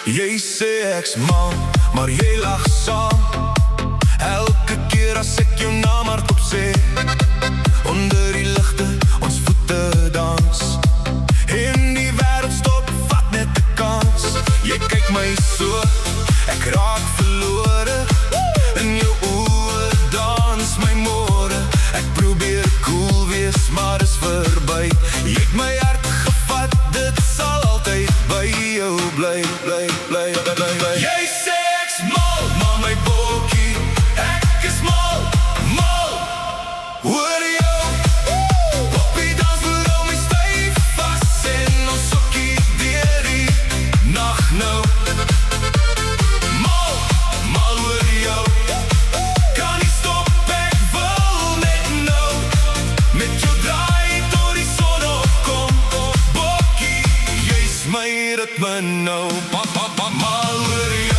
Jy sê ek's mal, maar jy lag saam. Elke keer as ek jou naam hardop sê, onder die ligte, ons voete dans. En die wêreld stop, vat net 'n kans. Jy kyk my so, ek raak verlore. In jou oë dans my môre. Ek probeer cool wees, maar dis verby. Jy het my hart gevat, dit sal altyd by jou bly, bly, bly, bly, bly. Jy sê ek's mal, maar my bokkie, ek is mal, mal. Hoor jou, poppie dans wil my styf vas en ons sokkie deur die nag nou. Mal, mal hoor jou, kan nie stop, ek wil net nou. Met jou draai tot die son opkom, bokkie, jy's my ritme nou. Mal hoor jou.